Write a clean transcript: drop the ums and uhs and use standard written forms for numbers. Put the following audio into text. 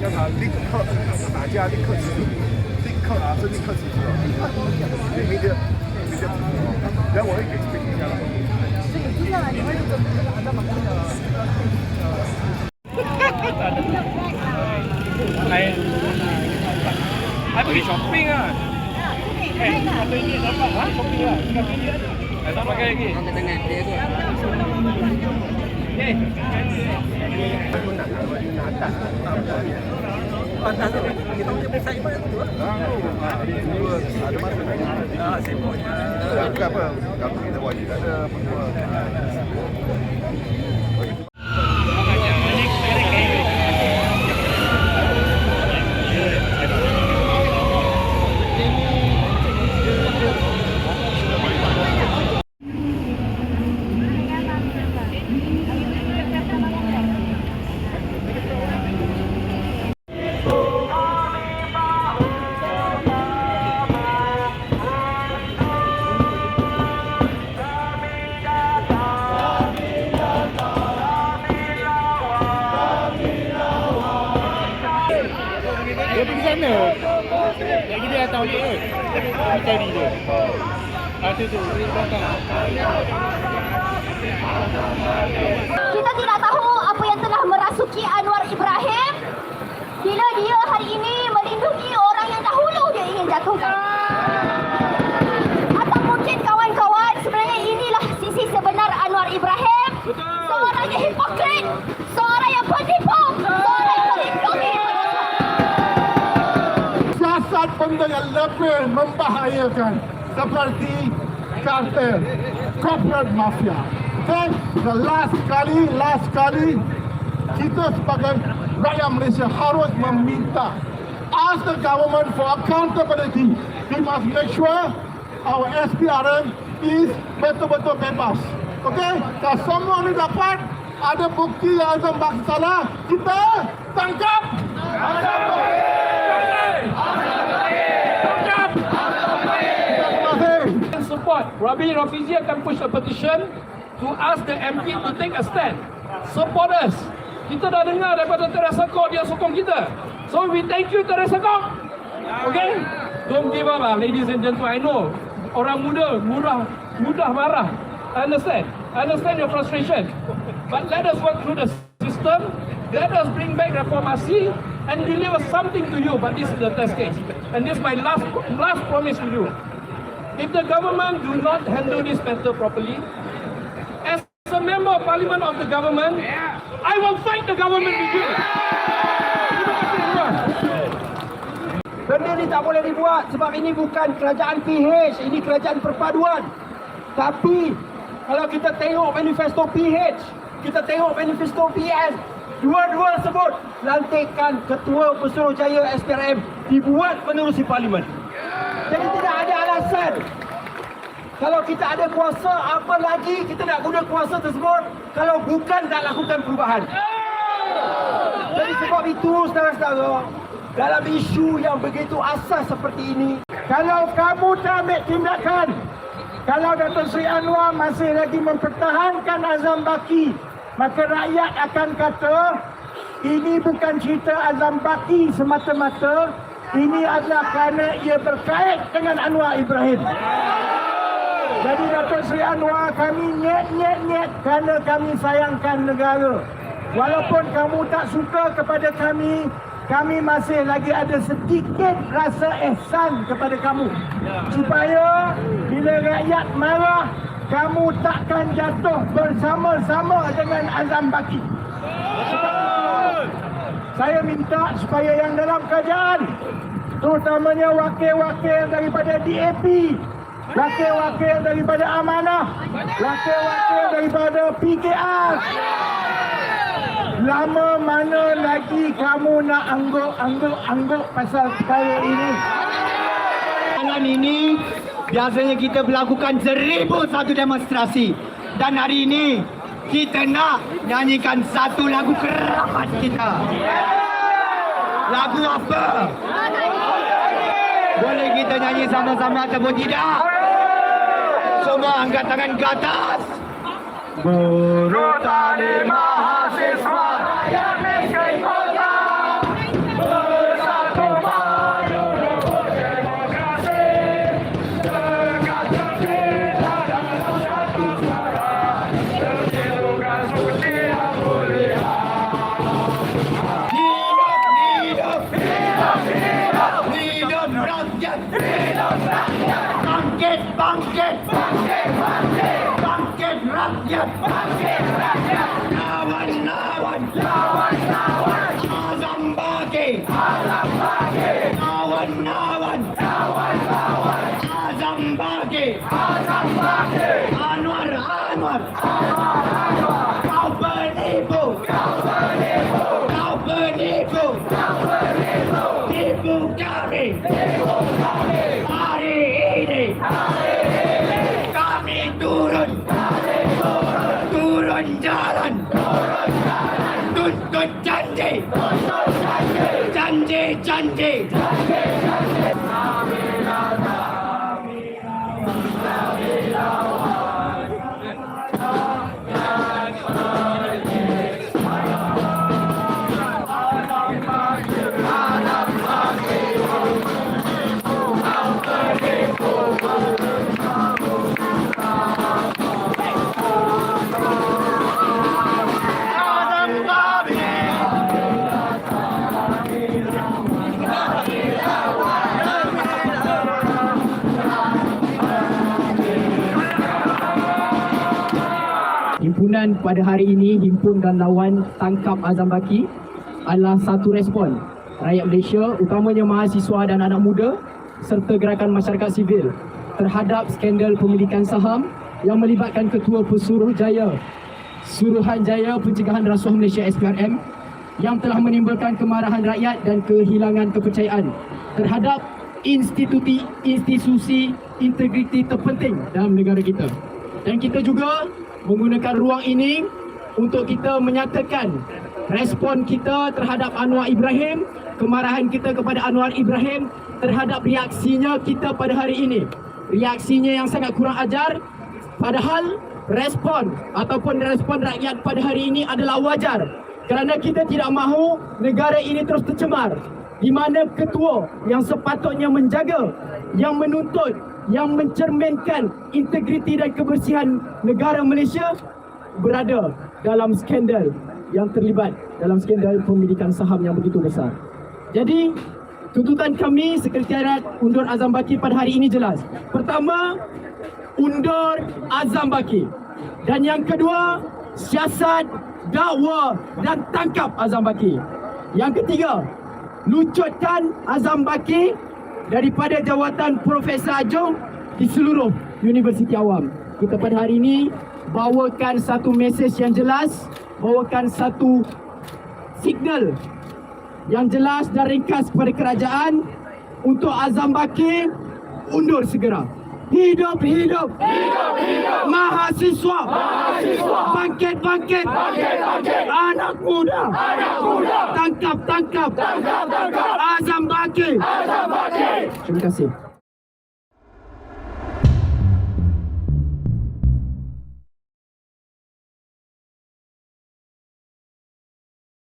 要他立刻打架，立刻吃，立刻拿着立刻吃了，没得，然后我会给这个影响。Saya pergi shopping lah. Satu ini dapat lah shopping lah. Tinggal pilih aja. Saya tak pakai lagi. Angkat tangan dia tu. Okay. Aku nak atas. Atas tu kita punya besar ibarat tu. Ada masa. Sibuknya. Apa? Kamu kita buat juga ada semua. Dia pergi sana. Lagi dia tahu dia. Dia cari dia. Tu di belakang. Kita tidak tahu apa yang telah merasuki Anwar Ibrahim bila dia hari ini melindungi orang yang dahulu dia ingin jatuhkan. Atau mungkin kawan-kawan, sebenarnya inilah sisi sebenar Anwar Ibrahim. Seorang yang hipokrit, seorang yang penipu, seorang yang melindungi. Siasat benda yang lebih membahayakan seperti kartel, corporate mafia. Okay, the last kali kita sebagai rakyat Malaysia harus meminta, ask the government for accountability. We must make sure our SPRM is betul-betul bebas. Okay, kalau semua ni dapat ada bukti yang Azam Baki salah, kita tangkap. Support. Rabi Rafizi akan push a petition to ask the MP to take a stand. Support us. Kita dah dengar daripada Teresa Kok, dia sokong kita. So we thank you Teresa Kok. Okay? Don't give up lah, ladies and gentlemen. I know orang mudah marah. I understand your frustration. But let us work through the system. Let us bring back reformasi and deliver something to you. But this is the test case. And this is my last promise to you. If the government do not handle this matter properly, as a member of parliament of the government, I will fight the government with you. Terima kasih semua. Benda ni tak boleh dibuat sebab ini bukan kerajaan PH, ini kerajaan perpaduan. Tapi kalau kita tengok manifesto PH, kita tengok manifesto PS, dua-dua sebut lantikan ketua Pesuruhjaya SPRM dibuat menerusi parlimen. Jadi tidak ada alasan. Kalau kita ada kuasa, apa lagi kita nak guna kuasa tersebut kalau bukan nak lakukan perubahan. Jadi sebab itu saudara-saudara, dalam isu yang begitu asas seperti ini, Kalau kamu tak ambil tindakan, kalau Datuk Seri Anwar masih lagi mempertahankan Azam Baki, maka rakyat akan kata ini bukan cerita Azam Baki semata-mata, ini adalah kerana ia berkait dengan Anwar Ibrahim. Jadi Datuk Seri Anwar, kami nyet kerana kami sayangkan negara. Walaupun kamu tak suka kepada kami masih lagi ada sedikit rasa ihsan kepada kamu. Supaya bila rakyat marah, kamu takkan jatuh bersama-sama dengan Azam Baki. Saya minta supaya yang dalam kerajaan, terutamanya wakil-wakil daripada DAP, wakil-wakil daripada Amanah, wakil-wakil daripada PKR, lama mana lagi kamu nak angguk pasal perkara ini? malam ini biasanya kita melakukan 1001 demonstrasi. Dan hari ini kita nak nyanyikan satu lagu keramat kita. Lagu apa? Boleh kita nyanyi sama-sama ataupun tidak? Semua angkat tangan ke atas. Buruh tani mahasiswa rakyat miskin kota bersatu padu rebut demokrasi dekat kita dan satu suara tertirukan suci yang mulia. Hidup, hidup, hidup, hidup, hidup rakyat, hidup rakyat. Bangkit, bangkit, bangkit, bangkit, bangkit rakyat, bangkit rakyat. Lawan, lawan, lawan, lawan. Azam bagi, azam bagi. Lawan, lawan, lawan, lawan. Azam bagi, azam bagi. Anwar, Anwar, Anwar, Anwar. Kau penipu, kau penipu, kau penipu, kau penipu. Tipu kami, tipu kami. Hari ini, hari ini kami turun, turun jalan, tuntut janji, janji, janji. Himpunan pada hari ini, Himpun dan Lawan Tangkap Azam Baki, adalah satu respon rakyat Malaysia, utamanya mahasiswa dan anak muda serta gerakan masyarakat sivil terhadap skandal pemilikan saham yang melibatkan Ketua Pesuruhjaya Suruhanjaya Pencegahan Rasuah Malaysia SPRM yang telah menimbulkan kemarahan rakyat dan kehilangan kepercayaan terhadap institusi integriti terpenting dalam negara kita. Dan kita juga menggunakan ruang ini untuk kita menyatakan respon kita terhadap Anwar Ibrahim, kemarahan kita kepada Anwar Ibrahim terhadap reaksinya kita pada hari ini. Reaksinya yang sangat kurang ajar, padahal respon ataupun respon rakyat pada hari ini adalah wajar kerana kita tidak mahu negara ini terus tercemar di mana ketua yang sepatutnya menjaga, yang menuntut, yang mencerminkan integriti dan kebersihan negara Malaysia berada dalam skandal yang terlibat dalam skandal pemilikan saham yang begitu besar. Jadi, tuntutan kami Sekretariat undur Azam Baki pada hari ini jelas. Pertama, undur Azam Baki. Dan yang kedua, siasat, dakwa dan tangkap Azam Baki. Yang ketiga, lucutkan Azam Baki daripada jawatan Profesor Ajong di seluruh Universiti Awam. Kita pada hari ini bawakan satu mesej yang jelas, bawakan satu signal yang jelas dan ringkas kepada kerajaan untuk Azam Baki undur segera. Hidup, hidup, hidup, hidup. Mahasiswa, mahasiswa. Bangkit, bangkit, bangkit, bangkit. Anak muda, anak muda. Tangkap, tangkap, tangkap, tangkap. Azam Baki, Azam Baki. Terima kasih.